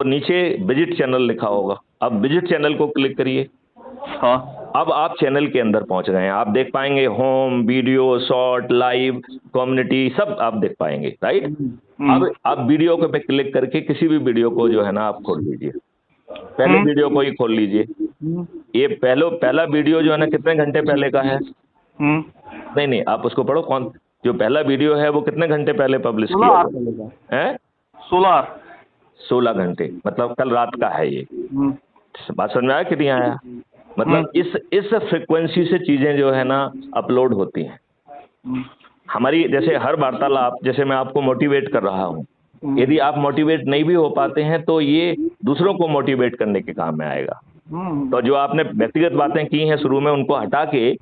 तो नीचे visit channel लिखा होगा, अब विजिट चैनल को क्लिक करिए। हाँ। अब आप चैनल के अंदर पहुंच गए हैं, आप देख पाएंगे home, video, short, live, community, सब आप देख पाएंगे, राइट। अब आप वीडियो पे क्लिक करके किसी भी वीडियो को जो है ना आप खोल लीजिए, पहले वीडियो को ही खोल लीजिए। ये पहला वीडियो जो है ना कितने घंटे पहले का है? नहीं नहीं, आप उसको पढ़ो, कौन जो पहला वीडियो है वो कितने घंटे पहले पब्लिश किया है? 16 घंटे, मतलब कल रात का है ये। बात समझ में आया कि नहीं आया? मतलब इस फ्रिक्वेंसी से चीजें जो है ना अपलोड होती हैं। हमारी जैसे हर वार्तालाप, जैसे मैं आपको मोटिवेट कर रहा हूँ, यदि आप मोटिवेट नहीं भी हो पाते हैं तो ये दूसरों को मोटिवेट करने के काम में आएगा। तो जो आपने व्यक्तिगत बातें की हैं शुरू में, उनको हटा के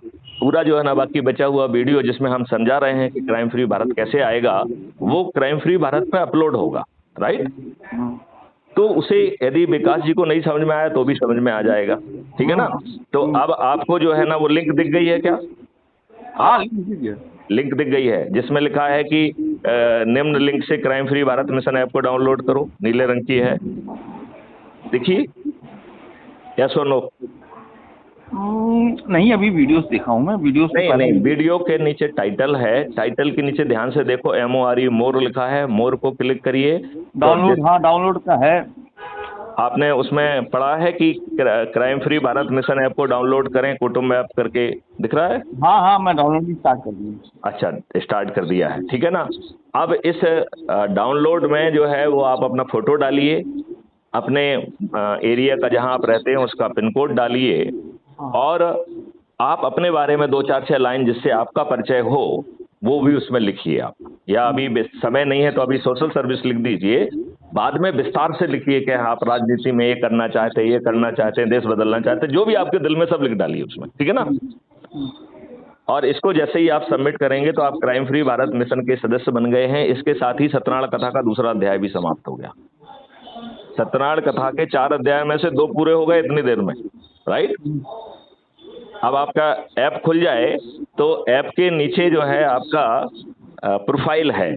पूरा जो है ना बाकी बचा हुआ वीडियो जिसमें हम समझा रहे हैं कि क्राइम फ्री भारत कैसे आएगा, वो क्राइम फ्री भारत पे अपलोड होगा, राइट। तो उसे यदि विकास जी को नहीं समझ में आया तो भी समझ में आ जाएगा, ठीक है ना। तो अब आपको जो है ना वो लिंक दिख गई है क्या? हाँ, लिंक दिख गई है जिसमें लिखा है कि निम्न लिंक से crime free Bharat mission app को डाउनलोड करो, नीले रंग की है, देखिए, यस और नो? नहीं, अभी वीडियोस देखा हूँ मैं, वीडियोस नहीं नहीं, वीडियो के नीचे टाइटल है, टाइटल के नीचे ध्यान से देखो, MORE, मोर लिखा है, मोर को क्लिक करिए। डाउनलोड, हाँ डाउनलोड का है। आपने उसमें पढ़ा है कि crime free Bharat mission app को डाउनलोड करें, कुटुंब ऐप करके दिख रहा है? हाँ हाँ, मैं डाउनलोड स्टार्ट कर दिया। अच्छा, स्टार्ट कर दिया है, ठीक है ना। अब इस डाउनलोड में जो है वो आप अपना फोटो डालिए, अपने एरिया का जहां आप रहते हैं उसका पिन कोड डालिए, और आप अपने बारे में 2-4-6 लाइन जिससे आपका परिचय हो वो भी उसमें लिखिए आप, या अभी समय नहीं है तो अभी सोशल सर्विस लिख दीजिए, बाद में विस्तार से लिखिए कि आप राजनीति में ये करना चाहते हैं, ये करना चाहते हैं, देश बदलना चाहते हैं, जो भी आपके दिल में सब लिख डालिए उसमें, ठीक है ना। और इसको जैसे ही आप सबमिट करेंगे तो आप क्राइम फ्री भारत मिशन के सदस्य बन गए हैं। इसके साथ ही सत्यनारायण कथा का दूसरा अध्याय भी समाप्त हो गया। सत्यनारायण कथा के 4 अध्याय में से 2 पूरे हो गए इतनी देर में, राइट। अब आपका ऐप खुल जाए तो ऐप के नीचे जो है आपका प्रोफाइल है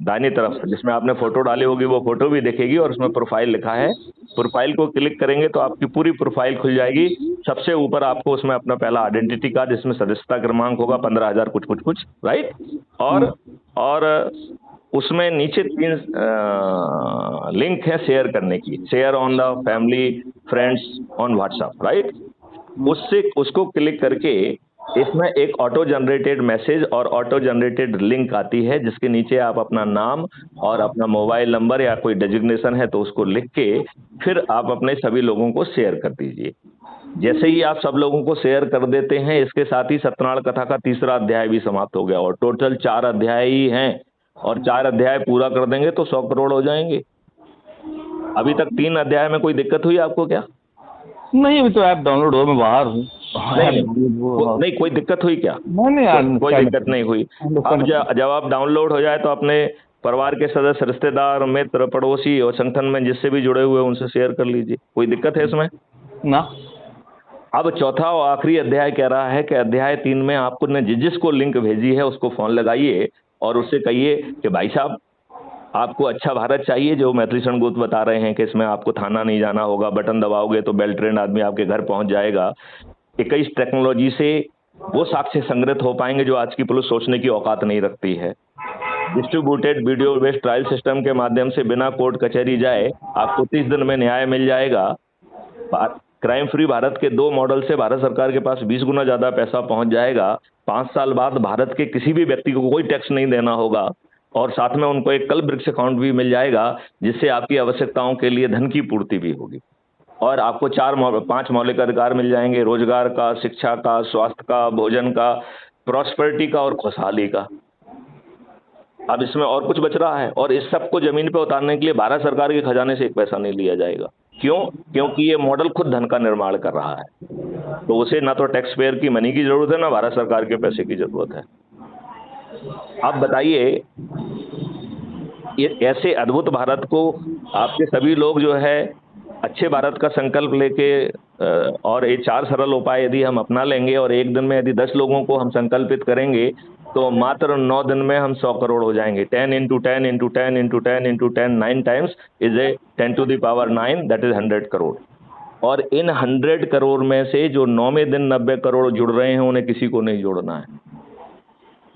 दाहिनी तरफ, जिसमें आपने फोटो डाली होगी वो फोटो भी दिखेगी और उसमें प्रोफाइल लिखा है। प्रोफाइल को क्लिक करेंगे तो आपकी पूरी प्रोफाइल खुल जाएगी। सबसे ऊपर आपको उसमें अपना पहला आइडेंटिटी कार्ड, जिसमें सदस्यता क्रमांक होगा 15,000 कुछ कुछ कुछ, राइट। और उसमें नीचे 3 लिंक है शेयर करने की, share on the family, friends, on WhatsApp, right. उसको क्लिक करके इसमें एक ऑटो जनरेटेड मैसेज और ऑटो जनरेटेड लिंक आती है, जिसके नीचे आप अपना नाम और अपना मोबाइल नंबर या कोई डेजिग्नेशन है तो उसको लिख के फिर आप अपने सभी लोगों को शेयर कर दीजिए। जैसे ही आप सब लोगों को शेयर कर देते हैं, इसके साथ ही सत्यनारायण कथा का तीसरा अध्याय भी समाप्त हो गया, और टोटल 4 अध्याय ही हैं, और 4 अध्याय पूरा कर देंगे तो 100 करोड़ हो जाएंगे। अभी तक 3 अध्याय में कोई दिक्कत हुई आपको क्या? नहीं, अभी तो ऐप डाउनलोड हो, मैं बाहर हूँ। नहीं, कोई दिक्कत हुई क्या? नहीं, कोई दिक्कत नहीं हुई। अब जब आप डाउनलोड हो जाए तो अपने परिवार के सदस्य, रिश्तेदार, मित्र, पड़ोसी और संगठन में जिससे भी जुड़े हुए उनसे शेयर कर लीजिए, कोई दिक्कत है इसमें ना। अब चौथा और आखिरी अध्याय कह रहा है कि अध्याय 3 में आपको ने जिसको लिंक भेजी है उसको फोन लगाइए और उससे कहिए कि भाई साहब आपको अच्छा भारत चाहिए, जो मैथिली शरणगुप्त बता रहे हैं कि इसमें आपको थाना नहीं जाना होगा, बटन दबाओगे तो बेल ट्रेंड आदमी आपके घर पहुंच जाएगा। 21 टेक्नोलॉजी से वो साक्ष्य संग्रहित हो पाएंगे जो आज की पुलिस सोचने की औकात नहीं रखती है। Distributed video based trial system के माध्यम से बिना कोर्ट कचहरी जाए आपको 30 दिन में न्याय मिल जाएगा। क्राइम फ्री भारत के 2 मॉडल से भारत सरकार के पास 20 गुना ज्यादा पैसा पहुंच जाएगा। 5 साल बाद भारत के किसी भी व्यक्ति को कोई टैक्स नहीं देना होगा, और साथ में उनको एक कल वृक्ष अकाउंट भी मिल जाएगा, जिससे आपकी आवश्यकताओं के लिए धन की पूर्ति भी होगी। और आपको 5 मौलिक अधिकार मिल जाएंगे, रोजगार का, शिक्षा का, स्वास्थ्य का, भोजन का, प्रॉस्पेरिटी का और खुशहाली का। अब इसमें और कुछ बच रहा है, और इस सब को जमीन पे उतारने के लिए भारत सरकार के खजाने से एक पैसा नहीं लिया जाएगा। क्यों? क्योंकि ये मॉडल खुद धन का निर्माण कर रहा है, तो उसे ना तो टैक्स पेयर की मनी की जरूरत है, ना भारत सरकार के पैसे की जरूरत है। अब बताइए, ये ऐसे अद्भुत भारत को आपके सभी लोग जो है अच्छे भारत का संकल्प लेके और ये 4 सरल उपाय यदि हम अपना लेंगे और एक दिन में यदि 10 लोगों को हम संकल्पित करेंगे तो मात्र 9 दिन में हम 100 करोड़ हो जाएंगे। 10 into 10 into 10 into 10 into 10 9 times is a 10⁹ that is 100 crore. और इन 100 करोड़ में से जो 9वें दिन 90 करोड़ जुड़ रहे हैं उन्हें किसी को नहीं जोड़ना है।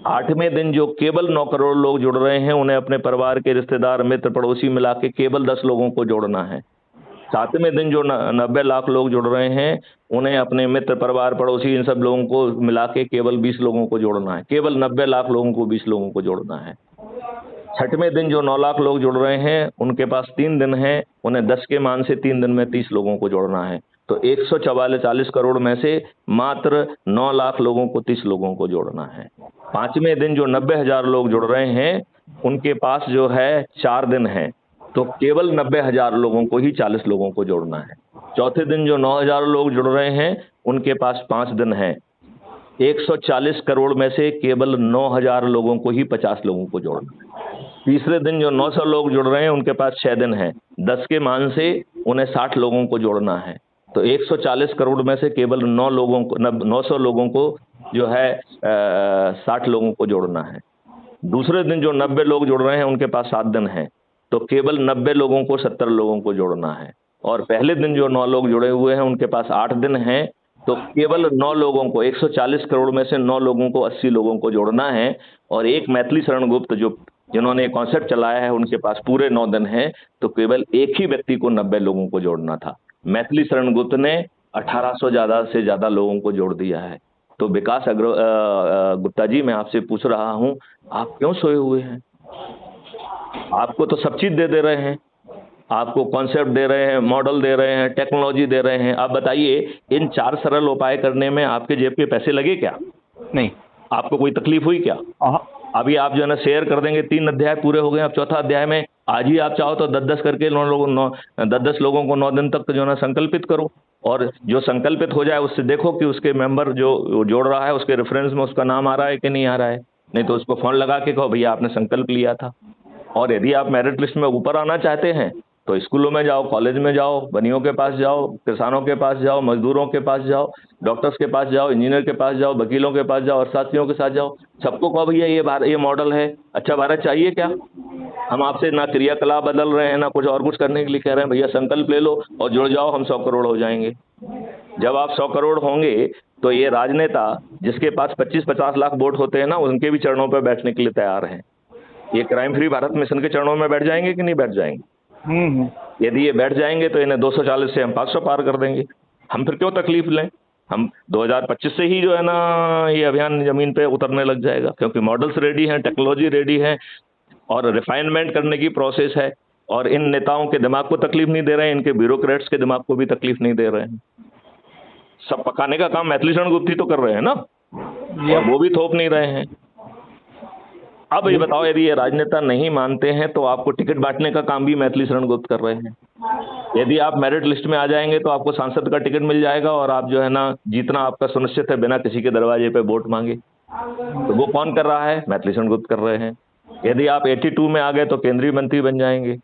8वें दिन जो केवल 9 करोड़ लोग जुड़ रहे हैं उन्हें अपने परिवार के रिश्तेदार मित्र पड़ोसी मिला के केवल 10 लोगों को जोड़ना है। 7वें दिन जो 90 लाख लोग जुड़ रहे हैं उन्हें अपने मित्र परिवार पड़ोसी इन सब लोगों को मिला के केवल 20 लोगों को जोड़ना है। केवल 90 लाख लोगों को 20 लोगों को जोड़ना है। 6वें दिन जो 9 लाख लोग जुड़ रहे हैं उनके पास 3 दिन हैं, उन्हें 10 के मान से 3 दिन में 30 लोगों को जोड़ना है। तो 144 करोड़ में से मात्र 9 लाख लोगों को 30 लोगों को जोड़ना है। 5वें दिन जो 90,000 लोग जुड़ रहे हैं उनके पास जो है 4 दिन हैं, तो केवल 90,000 लोगों को ही 40 लोगों को जोड़ना है। चौथे दिन जो 9,000 लोग जुड़ रहे हैं उनके पास 5 दिन हैं। 140 करोड़ में से केवल 9,000 लोगों को ही 50 लोगों को जोड़ना है। तीसरे दिन जो 900 लोग जुड़ रहे हैं उनके पास 6 दिन हैं, 10 के मान से उन्हें 60 लोगों को जोड़ना है। तो 140 करोड़ में से केवल 900 लोगों को जो है 60 लोगों को जोड़ना है। दूसरे दिन जो 90 लोग जुड़ रहे हैं उनके पास 7 दिन हैं, तो केवल 90 लोगों को 70 लोगों को जोड़ना है। और पहले दिन जो 9 लोग जुड़े हुए हैं उनके पास 8 दिन हैं, तो केवल 9 लोगों को 140 करोड़ में से 9 लोगों को 80 लोगों को जोड़ना है। और एक मैथिली शरण गुप्त जिन्होंने कॉन्सेप्ट चलाया है उनके पास पूरे 9 दिन हैं, तो केवल एक ही व्यक्ति को 90 लोगों को जोड़ना था। मैथिली शरण गुप्त ने 1800 से ज्यादा लोगों को जोड़ दिया है। तो विकास गुप्ता जी, मैं आपसे पूछ रहा हूं, आप क्यों सोए हुए हैं? आपको तो सब चीज दे रहे हैं, आपको कॉन्सेप्ट दे रहे हैं, मॉडल दे रहे हैं, टेक्नोलॉजी दे रहे हैं। आप बताइए, इन 4 सरल उपाय करने में आपके जेब के पैसे लगे क्या? नहीं। आपको कोई तकलीफ हुई क्या? अभी आप जो है ना शेयर कर देंगे, 3 अध्याय पूरे हो गए, अब 4था अध्याय में आज ही आप चाहो तो 10-10 करके 10-10 लोगों को 9 दिन तक जो है ना संकल्पित करो। और जो संकल्पित हो जाए उससे देखो कि उसके मेंबर जो जोड़ रहा है उसके रेफरेंस में उसका नाम आ रहा है कि नहीं आ रहा है। नहीं तो उसको फोन लगा के कहो भैया आपने संकल्प लिया था। और यदि आप मेरिट लिस्ट में ऊपर आना चाहते हैं तो स्कूलों में जाओ, कॉलेज में जाओ, बनियों के पास जाओ, किसानों के पास जाओ, मजदूरों के पास जाओ, डॉक्टर्स के पास जाओ, इंजीनियर के पास जाओ, वकीलों के पास जाओ और साथियों के साथ जाओ। सबको कहो भैया ये मॉडल है, अच्छा भारत चाहिए क्या? हम आपसे ना क्रियाकलाप बदल रहे हैं ना कुछ और कुछ करने के लिए कह रहे हैं, भैया संकल्प ले लो और जुड़ जाओ, हम 100 करोड़ हो जाएंगे। जब आप 100 करोड़ होंगे तो ये राजनेता जिसके पास 25-50 लाख वोट होते हैं ना, उनके भी चरणों पर बैठने के लिए तैयार हैं। ये क्राइम फ्री भारत मिशन के चरणों में बैठ जाएंगे कि नहीं बैठ जाएंगे? यदि ये बैठ जाएंगे तो इन्हें 240 से हम 500 पार कर देंगे। हम फिर क्यों तकलीफ लें? हम 2025 से ही जो है ना ये अभियान जमीन पे उतरने लग जाएगा, क्योंकि मॉडल्स रेडी हैं, टेक्नोलॉजी रेडी है और रिफाइनमेंट करने की प्रोसेस है। और इन नेताओं के दिमाग को तकलीफ नहीं दे रहे हैं, इनके ब्यूरोक्रेट्स के दिमाग को भी तकलीफ नहीं दे रहे हैं। सब पकाने का काम मैथिली शरण गुप्त ही तो कर रहे हैं ना, वो भी थोप नहीं रहे हैं। अब ये बताओ, यदि ये राजनेता नहीं मानते हैं तो आपको टिकट बांटने का काम भी मैथिली शरण गुप्त कर रहे हैं। यदि आप मेरिट लिस्ट में आ जाएंगे तो आपको सांसद का टिकट मिल जाएगा और आप जो है ना जीतना आपका सुनिश्चित है बिना किसी के दरवाजे पे वोट मांगे। तो वो कौन कर रहा है? मैथिली शरण गुप्त कर रहे हैं। यदि आप 82 में आ गए तो केंद्रीय मंत्री बन जाएंगे।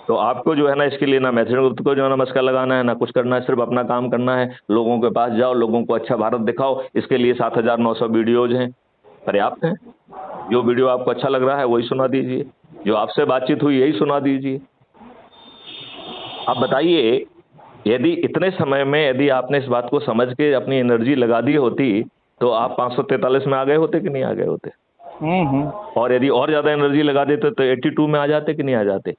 तो आपको जो है ना इसके लिए ना मैथिली शरण गुप्त को जो है ना मस्का लगाना है ना कुछ करना है, सिर्फ अपना काम करना है। लोगों के पास जाओ, लोगों को अच्छा भारत दिखाओ। इसके लिए 7,900 वीडियोज हैं, पर्याप्त हैं। जो वीडियो आपको अच्छा लग रहा है वही सुना दीजिए, जो आपसे बातचीत हुई यही सुना दीजिए। आप बताइए, यदि इतने समय में यदि आपने इस बात को समझ के अपनी एनर्जी लगा दी होती तो आप 543 में आ गए होते कि नहीं आ गए होते? और यदि और ज्यादा एनर्जी लगा देते तो 82 में आ जाते कि नहीं आ जाते?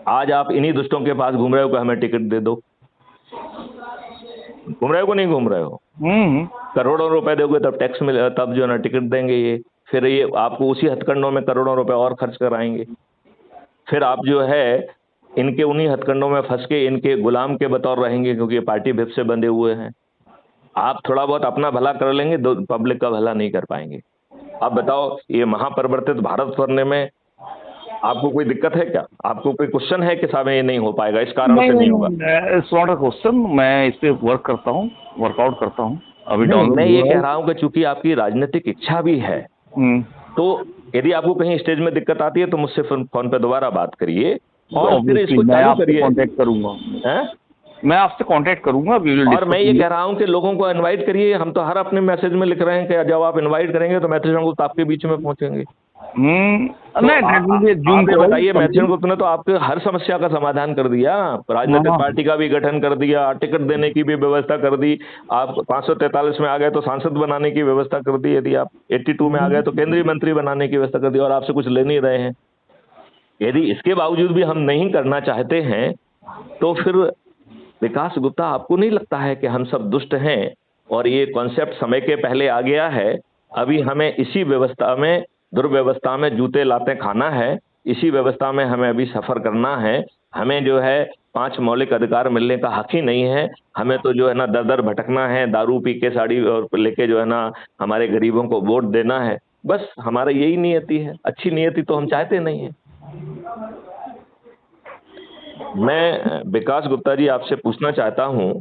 आज आप इन्हीं दुष्टों के पास घूम रहे हो कि हमें टिकट दे दो। घूम रहे हो कि नहीं घूम रहे हो? करोड़ों रुपए दोगे तब टैक्स मिले, तब जो है ना टिकट देंगे ये। फिर ये आपको उसी हथकंडों में करोड़ों रुपए और खर्च कराएंगे। फिर आप जो है इनके उन्हीं हथकंडों में फंस के इनके गुलाम के बतौर रहेंगे, क्योंकि ये पार्टी भिप से बंधे हुए हैं। आप थोड़ा बहुत अपना भला कर लेंगे, पब्लिक का भला नहीं कर पाएंगे। अब बताओ, ये महापरिवर्तित भारत करने में आपको कोई दिक्कत है क्या? आपको कोई क्वेश्चन है कि साहब ये नहीं हो पाएगा, इस कारण से नहीं होगा? इट्स नॉट अ क्वेश्चन, मैं इस पे वर्क करता हूँ, वर्कआउट करता हूँ। अभी मैं ये कह रहा हूँ कि चूंकि आपकी राजनीतिक इच्छा भी है, तो यदि आपको कहीं स्टेज में दिक्कत आती है तो मुझसे फोन पे दोबारा बात करिए और फिर इसको चालू करिए। कांटेक्ट करूंगा। मैं आपसे कांटेक्ट करूंगा। और मैं ये कह रहा हूँ कि लोगों को इनवाइट करिए। हम तो हर अपने मैसेज में लिख रहे हैं कि जब आप इनवाइट करेंगे तो मैसेज हम आपके बीच में पहुंचेंगे। जूम आप ये बताइए, मैसेज ग्रुप ने तो आपके हर समस्या का समाधान कर दिया, राजनीतिक पार्टी का भी गठन कर दिया, टिकट देने की भी व्यवस्था कर दी, आप 543 में आ गए तो सांसद बनाने की व्यवस्था कर दी, यदि आप 82 में आ गए तो केंद्रीय मंत्री बनाने की व्यवस्था कर दी, और आपसे कुछ ले नहीं रहे हैं। यदि इसके बावजूद भी हम नहीं करना चाहते हैं तो फिर विकास गुप्ता, आपको नहीं लगता है कि हम सब दुष्ट हैं और ये कॉन्सेप्ट समय के पहले आ गया है? अभी हमें इसी व्यवस्था में, दुर्व्यवस्था में जूते लाते खाना है, इसी व्यवस्था में हमें अभी सफर करना है। हमें जो है 5 मौलिक अधिकार मिलने का हक ही नहीं है। हमें तो जो है ना दर दर भटकना है, दारू पी के साड़ी और लेके जो है ना हमारे गरीबों को वोट देना है। बस हमारा यही नियति है। अच्छी नियति तो हम चाहते नहीं है। मैं विकास गुप्ता जी आपसे पूछना चाहता हूं,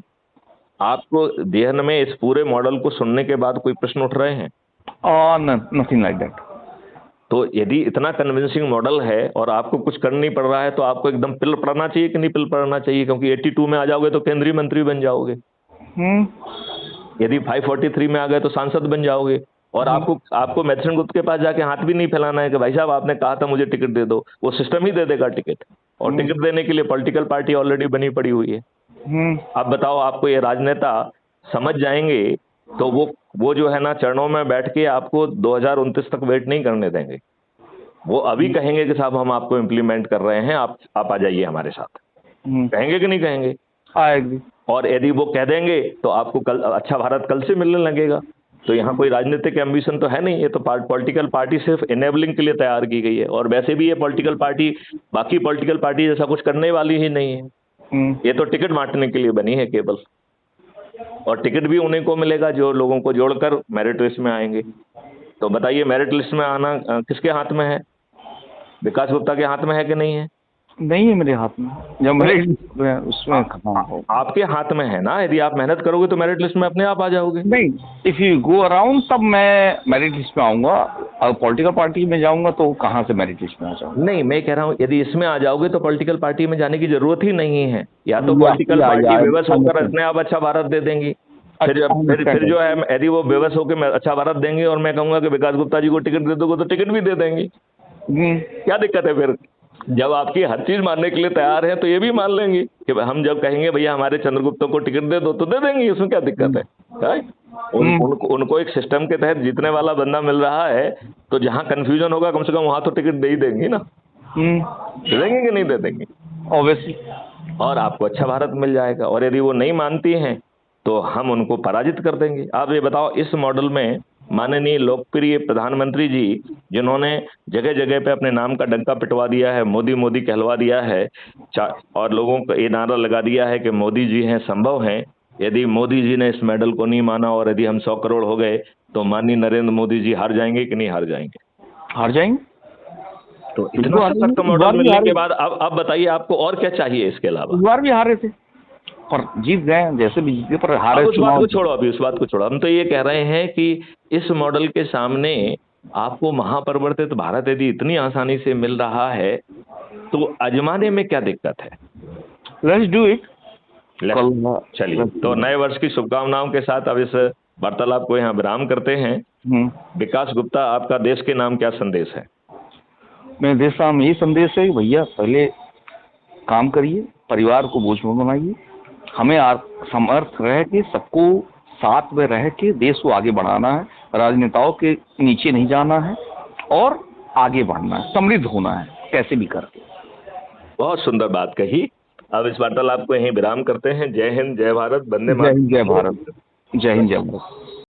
आपको जेहन में इस पूरे मॉडल को सुनने के बाद कोई प्रश्न उठ रहे हैं? Nothing like that. तो यदि इतना कन्विंसिंग मॉडल है और आपको कुछ कर नहीं पड़ रहा है तो आपको एकदम पिल पड़ना चाहिए कि नहीं पिल पड़ना चाहिए? क्योंकि 82 में आ जाओगे तो केंद्रीय मंत्री बन जाओगे, यदि 543 में आ गए तो सांसद बन जाओगे, और आपको मैथसन गुप्ता के पास जाके हाथ भी नहीं फैलाना है कि भाई साहब आपने कहा था मुझे टिकट दे दो। वो सिस्टम ही दे देगा टिकट, और टिकट देने के लिए पॉलिटिकल पार्टी ऑलरेडी बनी पड़ी हुई है। अब बताओ, आपको ये राजनेता समझ जाएंगे तो वो जो है ना चरणों में बैठ के आपको 2029 तक वेट नहीं करने देंगे। वो अभी कहेंगे कि साहब हम आपको इम्प्लीमेंट कर रहे हैं, आप आ जाइए हमारे साथ। कहेंगे कि नहीं कहेंगे? और यदि वो कह देंगे तो आपको कल अच्छा भारत कल से मिलने लगेगा। तो यहाँ कोई राजनीतिक एम्बिशन तो है नहीं, ये तो पॉलिटिकल पार्टी सिर्फ इनेबलिंग के लिए तैयार की गई है, और वैसे भी ये पॉलिटिकल पार्टी बाकी पॉलिटिकल पार्टी जैसा कुछ करने वाली ही नहीं है। ये तो टिकट बांटने के लिए बनी है केवल, और टिकट भी उन्हीं को मिलेगा जो लोगों को जोड़कर मेरिट लिस्ट में आएंगे। तो बताइए, मेरिट लिस्ट में आना किसके हाथ में है? विकास गुप्ता के हाथ में है कि नहीं है? नहीं है मेरे हाथ में। जब मेरिट उसमें आपके हाथ में है ना। यदि आप मेहनत करोगे तो मेरिट लिस्ट में अपने आप आ जाओगे। नहीं, इफ यू गो अराउंड तब मैं मेरिट लिस्ट में आऊंगा, और पॉलिटिकल पार्टी में जाऊंगा तो कहाँ से मेरिट लिस्ट में आ जाऊंगा? नहीं, मैं कह रहा हूँ यदि इसमें आ जाओगे तो पॉलिटिकल पार्टी में जाने की जरूरत ही नहीं है। या तो पॉलिटिकल पार्टी बेबस होकर अपने आप अच्छा भारत दे देंगी, फिर जो है यदि वो बेबस होकर अच्छा भारत देंगे और मैं कहूंगा कि विकास गुप्ता जी को टिकट दे दोगे तो टिकट भी दे देंगे। क्या दिक्कत है? फिर जब आपकी हर चीज मानने के लिए तैयार है तो ये भी मान लेंगे कि हम जब कहेंगे भैया हमारे चंद्रगुप्त को टिकट दे दो तो दे देंगे। इसमें क्या दिक्कत है? उनको एक सिस्टम के तहत जीतने वाला बंदा मिल रहा है, तो जहां कंफ्यूजन होगा कम से कम वहां तो टिकट दे ही देंगे ना। दे देंगे कि नहीं दे देंगे? ऑब्वियसली। और आपको अच्छा भारत मिल जाएगा। और यदि वो नहीं मानती हैं तो हम उनको पराजित कर देंगे। आप ये बताओ, इस मॉडल में माननीय लोकप्रिय प्रधानमंत्री जी, जिन्होंने जगह जगह पे अपने नाम का डंका पिटवा दिया है, मोदी मोदी कहलवा दिया है, और लोगों को ये नारा लगा दिया है कि मोदी जी हैं, संभव हैं, यदि मोदी जी ने इस मेडल को नहीं माना और यदि हम 100 करोड़ हो गए तो माननीय नरेंद्र मोदी जी हार जाएंगे कि नहीं हार जाएंगे? हार जाएंगे। तो इतना सख्त मॉडल मिलने के बाद अब बताइए आपको और क्या चाहिए इसके अलावा? इस बार भी हारे थे पर जीत गए, जैसे भी जीते पर हारे। उस बात को छोड़ो, अभी उस बात को छोड़ो। हम तो ये कह रहे हैं कि इस मॉडल के सामने आपको महापरिवर्तित भारत यदि इतनी आसानी से मिल रहा है तो आजमाने में क्या दिक्कत है? Let's do it. चलिए, तो नए वर्ष की शुभकामनाओं के साथ अब इस वार्तालाप को यहाँ विराम करते हैं। विकास गुप्ता, आपका देश के नाम क्या संदेश है? मेरे देश का नाम यही संदेश है कि भैया पहले काम करिए, परिवार को बोझ मत बनाइए, हमें समर्थ रह के सबको साथ में रह के देश को आगे बढ़ाना है, राजनेताओं के नीचे नहीं जाना है और आगे बढ़ना है, समृद्ध होना है कैसे भी करके। बहुत सुंदर बात कही। अब इस वार्तालाप को यहीं विराम करते हैं। जय हिंद, जय भारत, वंदे मातरम। जय हिंद, जय भारत। जय हिंद, जय भारत।